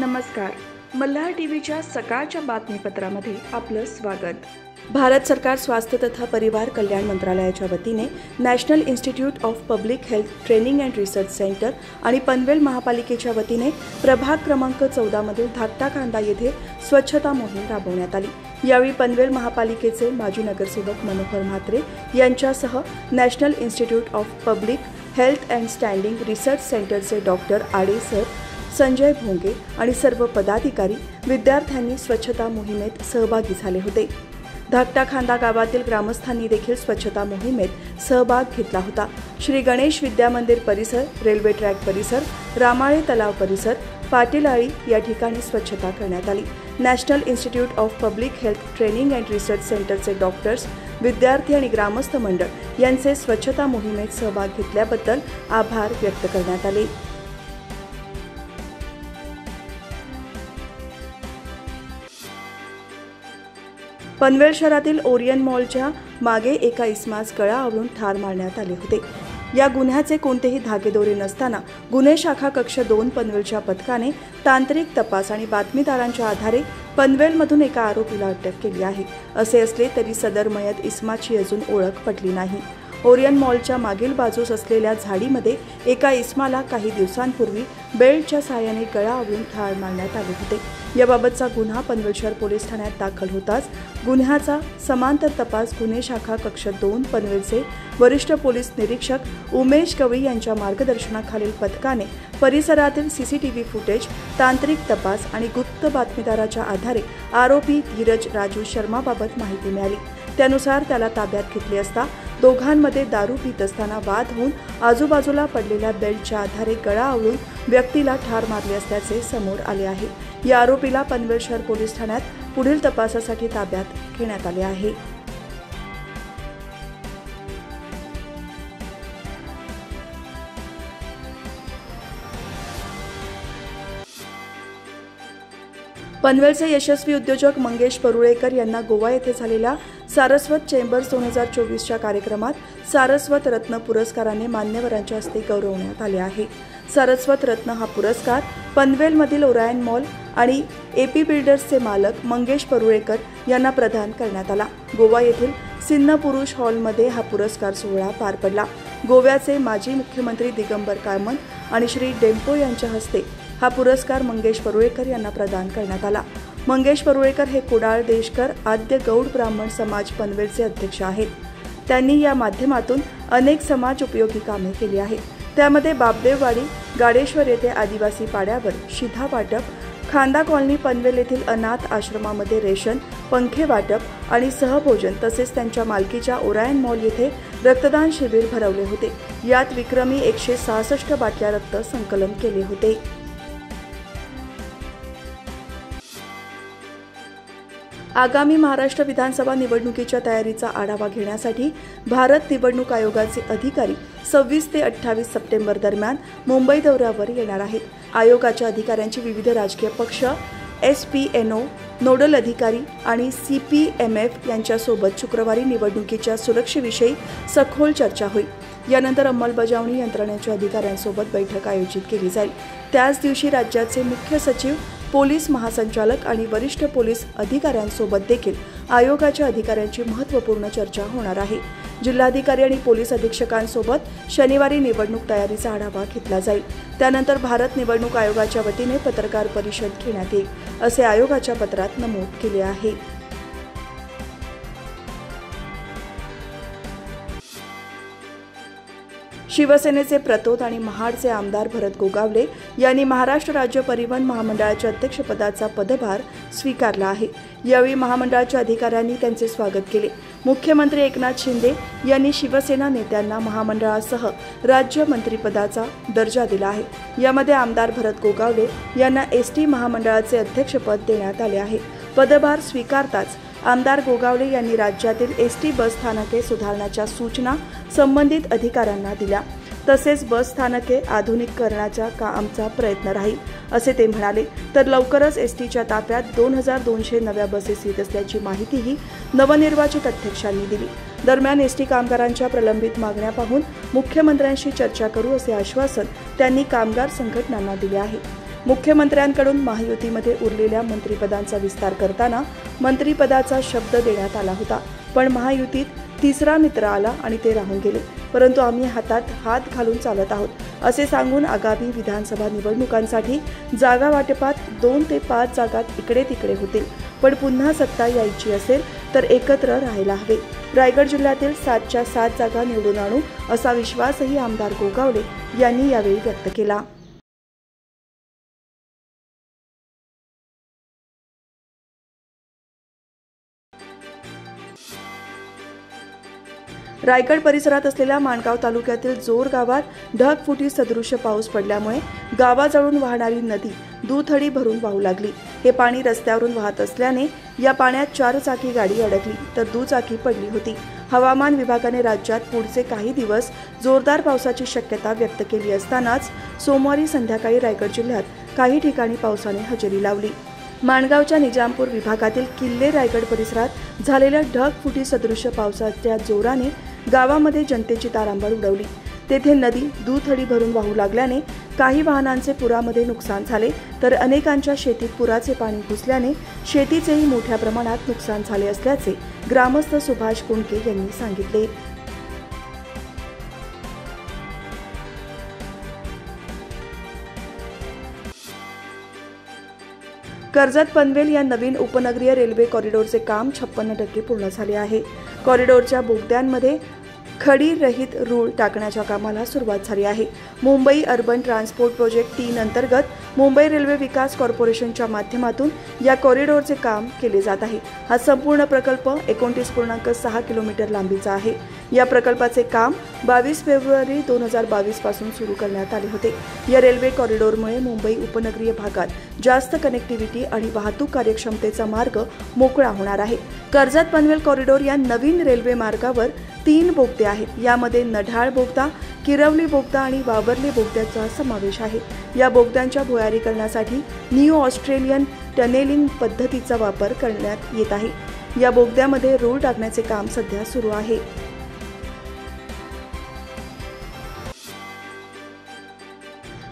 नमस्कार. मल्हार टीव्हीच्या सकाळच्या बातमीपत्रामध्ये आपलं स्वागत. भारत सरकार स्वास्थ्य तथा परिवार कल्याण मंत्रालयाच्या वतीने national institute of public health training and research centre आणि पनवेल महापालिकेच्या वतीने प्रभाग क्रमांक 14 मधील धाकटा कांदा येथे स्वच्छता मोहीम राबवण्यात आली. यावेळी पनवेल महापालिकेचे माजी नगरसेवक मनोहर म्हात्रे यांच्यासह national institute of public health and standing research सेंटरचे डॉक्टर आडे सर, संजय भोंगे आणि सर्व पदाधिकारी विद्यार्थ्यांनी स्वच्छता मोहिमेत सहभागी झाले होते. धाकटा खांदा गावातील ग्रामस्थांनी देखील स्वच्छता मोहिमेत सहभाग घेतला होता. श्री गणेश विद्या मंदिर परिसर, रेल्वे ट्रॅक परिसर, रामाळे तलाव परिसर, पाटीलआळी या ठिकाणी स्वच्छता करण्यात आली. National institute of public health training and research सेंटरचे डॉक्टर्स, विद्यार्थी आणि ग्रामस्थ मंडळ यांचे स्वच्छता मोहिमेत सहभाग घेतल्याबद्दल आभार व्यक्त करण्यात आले. पनवेल शहरातील ओरियन मॉलच्या मागे एका इसमास गळा आवळून ठार मारण्यात आले होते. या गुन्ह्याचे कोणतेही धागेदोरे नसताना गुन्हे शाखा कक्ष 2 पनवेलच्या पथकाने तांत्रिक तपास आणि बातमीदारांच्या आधारे पनवेलमधून एका आरोपीला अटक केली आहे. असे असले तरी सदर मयत इसमाची अजून ओळख पटली नाही. ओरियन मॉलच्या मागील बाजूस असलेल्या झाडीमध्ये एका इसमाला काही दिवसांपूर्वी बेल्टच्या साहाय्याने गळा आवळून ठार मारण्यात आले होते. याबाबतचा गुन्हा पनवेल शहर पोलीस ठाण्यात दाखल होताच गुन्ह्याचा समांतर तपास गुन्हे शाखा कक्ष 2 पनवेलचे वरिष्ठ पोलीस निरीक्षक उमेश गवळी यांच्या मार्गदर्शनाखालील पथकाने परिसरातील सीसीटीव्ही फुटेज, तांत्रिक तपास आणि गुप्त बातमीदाराच्या आधारे आरोपी धीरज राजू शर्माबाबत माहिती मिळाली. त्यानुसार त्याला ताब्यात घेतले असता दोघांमध्ये दारू पीत असताना वाद होऊन आजूबाजूला पडलेल्या बेल्टच्या आधारे गळा आवळून व्यक्तीला ठार मारले असल्याचे समोर आले आहे. या आरोपीला पनवेल शहर पोलीस ठाण्यात पुढील तपासासाठी ताब्यात घेण्यात आले आहे. पनवेलचे यशस्वी उद्योजक मंगेश परुळेकर यांना गोवा येथे झालेल्या सारस्वत चेंबर्स 2024च्या कार्यक्रमात सारस्वत रत्न पुरस्काराने मान्यवरांच्या हस्ते गौरवण्यात आले आहे. सारस्वत रत्न हा पुरस्कार पनवेलमधील ओरायन मॉल आणि एपी बिल्डर्सचे मालक मंगेश परुळेकर यांना प्रदान करण्यात आला. गोवा येथील सिन्न पुरुष हॉलमध्ये हा पुरस्कार सोहळा पार पडला. गोव्याचे माजी मुख्यमंत्री दिगंबर कामत आणि श्री डेम्पो यांच्या हस्ते हा पुरस्कार मंगेश परुळेकर यांना प्रदान करण्यात आला. मंगेश परुळेकर हे कुडाळ देशकर आद्य गौड ब्राह्मण समाज पनवेलचे अध्यक्ष आहेत. त्यांनी या माध्यमातून अनेक समाज उपयोगी कामे केली आहेत. त्यामध्ये बापदेववाडी, गाडेश्वर येथे आदिवासी पाड्यावर शिधा वाटप, खांदा कॉलनी पनवेल येथील अनाथ आश्रमामध्ये रेशन, पंखे वाटप आणि सहभोजन तसेच त्यांच्या मालकीच्या ओरायन मॉल येथे रक्तदान शिबिर भरवले होते. यात विक्रमी 166 बाटल्या रक्त संकलन केले होते. आगामी महाराष्ट्र विधानसभा निवडणुकीच्या तयारीचा आढावा घेण्यासाठी भारत निवडणूक आयोगाचे अधिकारी 26 ते 28 सप्टेंबर दरम्यान मुंबई दौऱ्यावर येणार आहेत. आयोगाच्या अधिकाऱ्यांची विविध राजकीय पक्ष, SPNO, नोडल अधिकारी आणि CPMF यांच्यासोबत शुक्रवारी निवडणुकीच्या सुरक्षेविषयी सखोल चर्चा होईल. यानंतर अंमलबजावणी यंत्रणेच्या अधिकाऱ्यांसोबत बैठक आयोजित केली जाईल. त्याच दिवशी राज्याचे मुख्य सचिव, पोलीस महासंचालक आणि वरिष्ठ पोलीस अधिकाऱ्यांसोबत देखील आयोगाच्या अधिकाऱ्यांची महत्त्वपूर्ण चर्चा होणार आहे. जिल्हाधिकारी आणि पोलीस अधीक्षकांसोबत शनिवारी निवडणूक तयारीचा आढावा घेतला जाईल. त्यानंतर भारत निवडणूक आयोगाच्या वतीने पत्रकार परिषद घेण्यात येईल, असे आयोगाच्या पत्रात नमूद केले आहे. शिवसेनेचे प्रतोद आणि महाडचे आमदार भरत गोगावले यांनी महाराष्ट्र राज्य परिवहन महामंडळाच्या अध्यक्षपदाचा पदभार स्वीकारला आहे. यावेळी महामंडळाच्या अधिकाऱ्यांनी त्यांचे स्वागत केले. मुख्यमंत्री एकनाथ शिंदे यांनी शिवसेना नेत्यांना महामंडळासह राज्य मंत्रिपदाचा दर्जा दिला आहे. यामध्ये आमदार भरत गोगावले यांना ST महामंडळाचे अध्यक्षपद देण्यात आले आहे. पदभार स्वीकारताच आमदार गोगावले यांनी राज्यातील ST बस स्थानके सुधारण्याच्या सूचना संबंधित अधिकाऱ्यांना दिल्या. तसेच बस स्थानके आधुनिकीकरणाचा आमचा प्रयत्न राहील, असे ते म्हणाले. तर लवकरच STच्या ताफ्यात 2200 नव्या बसेस येत असल्याची माहितीही नवनिर्वाचित अध्यक्षांनी दिली. दरम्यान ST कामगारांच्या प्रलंबित मागण्या पाहून मुख्यमंत्र्यांशी चर्चा करू असे आश्वासन त्यांनी कामगार संघटनांना दिले आहे. मुख्यमंत्र्यांकडून महायुतीमध्ये उरलेल्या मंत्रिपदांचा विस्तार करताना मंत्रिपदाचा शब्द देण्यात आला होता, पण महायुतीत तिसरा मित्र आला आणि ते राहून गेले. परंतु आम्ही हातात हात घालून चालत आहोत असे सांगून आगामी विधानसभा निवडणुकांसाठी जागा वाटपात 2 ते 5 जागा इकडे तिकडे होतील, पण पुन्हा सत्ता यायची असेल तर एकत्र राहायला हवे. रायगड जिल्ह्यातील 7च्या 7 जागा निवडून आणू असा विश्वासही आमदार गोगावले यांनी यावेळी व्यक्त केला. रायगड परिसरात असलेल्या माणगाव तालुक्यातील जोर गावात ढगफुटी सदृश्य पाऊस पडल्यामुळे गावाजवळून वाहणारी नदी दुथडी भरून वाहू लागली. हे पाणी रस्त्यावरून वाहत असल्याने या पाण्यात 4 चाकी गाडी अडकली तर दुचाकी पडली होती. हवामान विभागाने राज्यात पुढचे काही दिवस जोरदार पावसाची शक्यता व्यक्त केली असतानाच सोमवारी संध्याकाळी रायगड जिल्ह्यात काही ठिकाणी पावसाने हजेरी लावली. माणगावच्या निजामपूर विभागातील किल्ले रायगड परिसरात झालेल्या ढगफुटी सदृश्य पावसाच्या जोराने गावामध्ये जनतेची तारांबळ उडवली. तेथे नदी दुथडी भरून वाहू लागल्याने काही वाहनांचे पुरामध्ये नुकसान झाले तर अनेकांच्या शेतीत पुराचे पाणी घुसल्याने शेतीचेही मोठ्या प्रमाणात नुकसान झाले असल्याचे ग्रामस्थ सुभाष कुंडके यांनी सांगितले. कर्जत पनवेल या नवीन उपनगरीय रेल्वे कॉरिडॉरचे काम 56% पूर्ण झाले आहे. कॉरिडॉरच्या बोगद्यांमध्ये खडी रहित रूळ टाकण्याच्या कामाला सुरुवात झाली आहे. मुंबई अर्बन ट्रान्सपोर्ट प्रोजेक्ट 3 अंतर्गत मुंबई रेल्वे विकास कॉर्पोरेशनच्या माध्यमातून या कॉरिडॉरचे काम केले जात आहे. हा संपूर्ण प्रकल्प 29.6 किलोमीटर लांबीचा आहे. या प्रकल्पाचे काम 22 फेब्रुवारी 2022 पासून सुरू करण्यात आले होते. या रेल्वे कॉरिडॉरमुळे मुंबई उपनगरीय भागात जास्त कनेक्टिव्हिटी आणि वाहतूक कार्यक्षमतेचा मार्ग मोकळा होणार आहे. कर्जत पनवेल कॉरिडॉर या नवीन रेल्वे मार्गावर 3 बोगदे आहेत. यामध्ये नढाळ बोगदा, किरवली बोगदा आणि वावर्ली बोगद्याचा समावेश आहे. या बोगद्यांच्या भुयारीकरणासाठी न्यू ऑस्ट्रेलियन टनेलिंग पद्धतीचा वापर करण्यात येत आहे. या बोगद्यामध्ये रूळ टाकण्याचे काम सध्या सुरू आहे.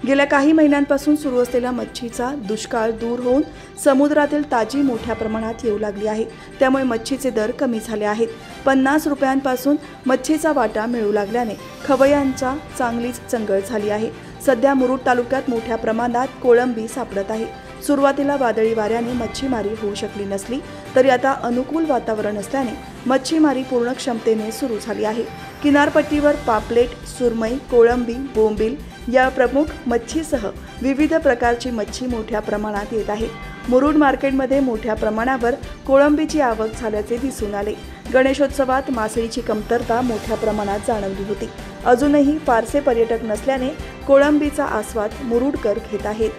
गेल्या काही महिन्यांपासून सुरू असलेल्या मच्छीचा दुष्काळ दूर होऊन समुद्रातील ताजी मोठ्या प्रमाणात येऊ लागली आहे. त्यामुळे मच्छीचे दर कमी झाले आहेत. 50 रुपयांपासून मच्छीचा वाटा मिळू लागल्याने खवय्यांचा चांगलीच चंगळ झाली आहे. सध्या मुरुड तालुक्यात मोठ्या प्रमाणात कोळंबी सापडत आहे. सुरुवातीला वादळी वाऱ्याने मच्छीमारी होऊ शकली नसली तरी आता अनुकूल वातावरण असल्याने मच्छीमारी पूर्ण क्षमतेने सुरू झाली आहे. किनारपट्टीवर पापलेट, सुरमई, कोळंबी, बोंबील या प्रमुख मच्छीसह विविध प्रकारची मच्छी मोठ्या प्रमाणात येत आहे. मुरुड मार्केटमध्ये मोठ्या प्रमाणावर कोळंबीची आवक झाल्याचे दिसून आले. गणेशोत्सवात मासळीची कमतरता मोठ्या प्रमाणात जाणवली होती. अजूनही फारसे पर्यटक नसल्याने कोळंबीचा आस्वाद मुरुडकर घेत आहेत.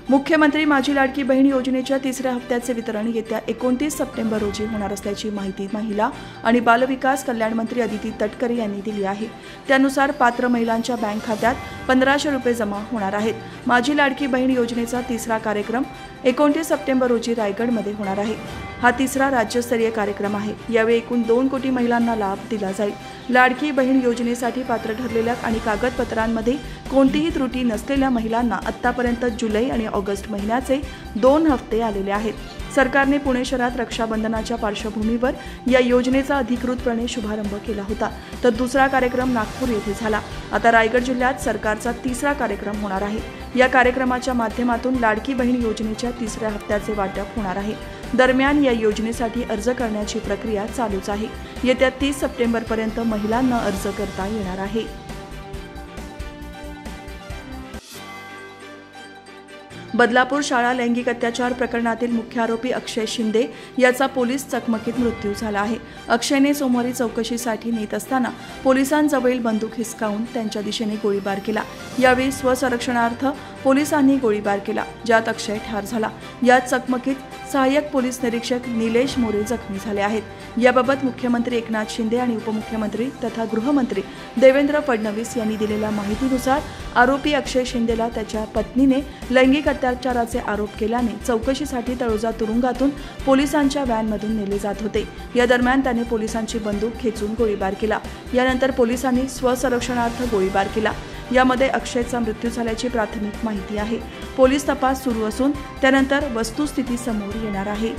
मुख्यमंत्री माझी लाडकी बहीण योजनेच्या 3ऱ्या हप्त्याचे वितरण येत्या 29 सप्टेंबर रोजी होणार असल्याची माहिती महिला आणि बालविकास कल्याण मंत्री अदिती तटकरे यांनी दिली आहे. त्यानुसार पात्र महिलांच्या बँक खात्यात 1500 रुपये जमा होणार आहेत. माझी लाडकी बहीण योजनेचा 3रा कार्यक्रम 29 सप्टेंबर रोजी रायगडमध्ये होणार आहे. हा 3रा राज्यस्तरीय कार्यक्रम आहे. यावेळी एकूण 2 कोटी महिलांना लाभ दिला जाईल. लाडकी बहीण योजनेसाठी पात्र ठरलेल्या आणि कागदपत्रांमध्ये कोणतीही त्रुटी नसलेल्या महिलांना आतापर्यंत जुलै आणि ऑगस्ट महिन्याचे 2 हप्ते आलेले आहेत. सरकारने पुणे शहरात रक्षाबंधनाच्या पार्श्वभूमीवर या योजनेचा अधिकृतपणे शुभारंभ केला होता, तर दुसरा कार्यक्रम नागपूर येथे झाला. आता रायगड जिल्ह्यात सरकारचा 3रा कार्यक्रम होणार आहे. या कार्यक्रमाच्या माध्यमातून लाडकी बहीण योजनेच्या 3ऱ्या हप्त्याचे वाटप होणार आहे. दरम्यान या योजनेसाठी अर्ज करण्याची प्रक्रिया चालूच आहे. येत्या 30 सप्टेंबरपर्यंत महिलांना अर्ज करता येणार आहे. बदलापूर शाळा लैंगिक अत्याचार प्रकरणातील मुख्य आरोपी अक्षय शिंदे याचा पोलीस चकमकीत मृत्यू झाला आहे. अक्षयने सोमवारी चौकशीसाठी नेत असताना पोलिसांजवळील बंदूक हिसकावून त्यांच्या दिशेने गोळीबार केला. यावेळी स्वसंरक्षणार्थ पोलिसांनी गोळीबार केला, ज्यात अक्षय ठार झाला. या चकमकीत सहाय्यक पोलीस निरीक्षक निलेश मोरे जखमी झाले आहेत। याबाबत मुख्यमंत्री एकनाथ शिंदे आणि उपमुख्यमंत्री तथा गृहमंत्री देवेंद्र फडणवीस यांनी दिलेल्या माहितीनुसार आरोपी अक्षय शिंदेला त्याच्या पत्नीने लैंगिक अत्याचाराचे आरोप केल्याने चौकशीसाठी तळोजा तुरुंगातून पोलिसांच्या व्हॅनमधून नेले जात होते। या दरम्यान त्याने पोलिसांची बंदूक खेचून गोळीबार केला। यानंतर पोलिसांनी स्वसंरक्षणार्थ गोळीबार केला। यामध्ये अक्षयचा मृत्यू झाल्याची प्राथमिक माहिती आहे। पोलीस तपास सुरू असून त्यानंतर वस्तुस्थिती समोर येणार आहे।